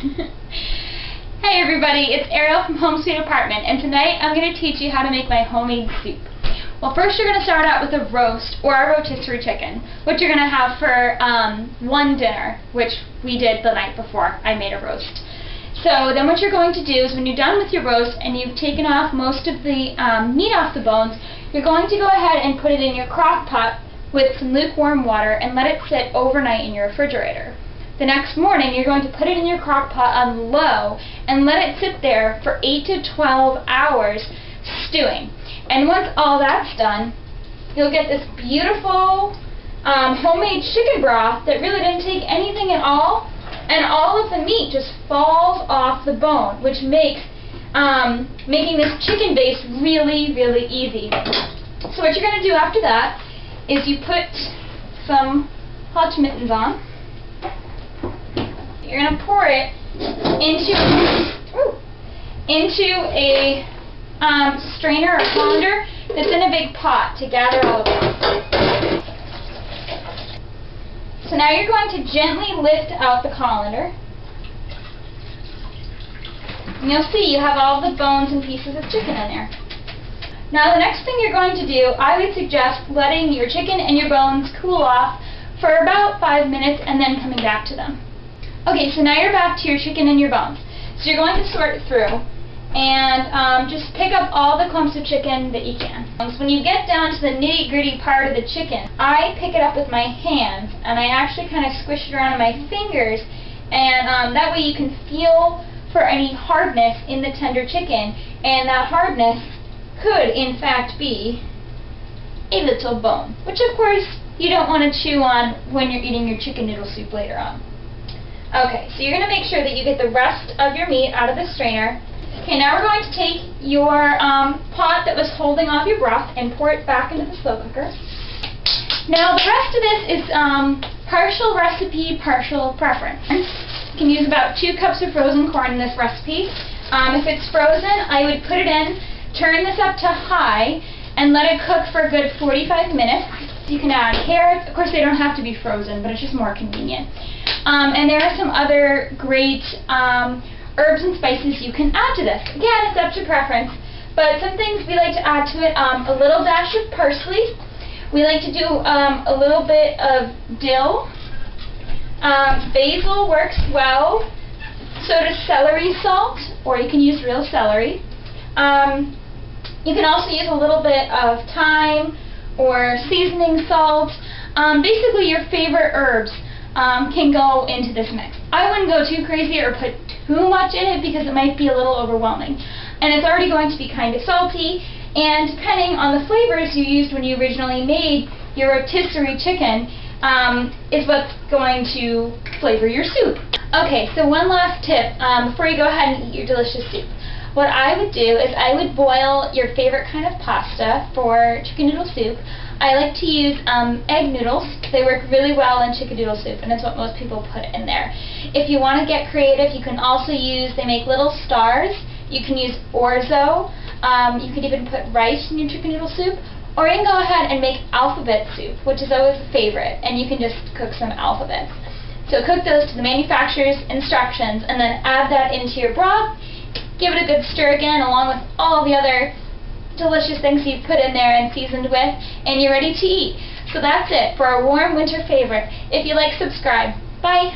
Hey everybody, it's Ariel from Home Sweet Apartment, and tonight I'm going to teach you how to make my homemade soup. Well, first you're going to start out with a roast or a rotisserie chicken, which you're going to have for one dinner, which we did the night before. I made a roast. So then what you're going to do is when you're done with your roast and you've taken off most of the meat off the bones, you're going to go ahead and put it in your crock pot with some lukewarm water and let it sit overnight in your refrigerator. The next morning, you're going to put it in your crock pot on low and let it sit there for 8 to 12 hours stewing. And once all that's done, you'll get this beautiful homemade chicken broth that really didn't take anything at all, and all of the meat just falls off the bone, which makes making this chicken base really, really easy. So what you're going to do after that is you put some hot mittens on. You're going to pour it into a strainer or colander that's in a big pot to gather all of it. So now you're going to gently lift out the colander. And you'll see you have all the bones and pieces of chicken in there. Now the next thing you're going to do, I would suggest letting your chicken and your bones cool off for about 5 minutes and then coming back to them. Okay, so now you're back to your chicken and your bones. So you're going to sort it through and just pick up all the clumps of chicken that you can. So when you get down to the nitty-gritty part of the chicken, I pick it up with my hands and I actually kind of squish it around in my fingers, and that way you can feel for any hardness in the tender chicken, and that hardness could in fact be a little bone, which of course you don't want to chew on when you're eating your chicken noodle soup later on. Okay, so you're going to make sure that you get the rest of your meat out of the strainer. Okay, now we're going to take your pot that was holding off your broth and pour it back into the slow cooker. Now the rest of this is partial recipe, partial preference. You can use about 2 cups of frozen corn in this recipe. If it's frozen, I would put it in, turn this up to high, and let it cook for a good 45 minutes. You can add carrots. Of course, they don't have to be frozen, but it's just more convenient. And there are some other great herbs and spices you can add to this. Again, it's up to preference, but some things we like to add to it, a little dash of parsley. We like to do a little bit of dill. Basil works well. So does celery salt, or you can use real celery. You can also use a little bit of thyme or seasoning salt. Basically your favorite herbs can go into this mix. I wouldn't go too crazy or put too much in it because it might be a little overwhelming. And it's already going to be kind of salty, and depending on the flavors you used when you originally made your rotisserie chicken is what's going to flavor your soup. Okay, so one last tip before you go ahead and eat your delicious soup. What I would do is I would boil your favorite kind of pasta for chicken noodle soup. I like to use egg noodles. They work really well in chicken noodle soup, and it's what most people put in there. If you want to get creative, you can also use, they make little stars. You can use orzo. You could even put rice in your chicken noodle soup. Or you can go ahead and make alphabet soup, which is always a favorite, and you can just cook some alphabets. So cook those to the manufacturer's instructions, and then add that into your broth. Give it a good stir again, along with all the other delicious things you've put in there and seasoned with, and you're ready to eat. So that's it for our warm winter favorite. If you like, subscribe. Bye!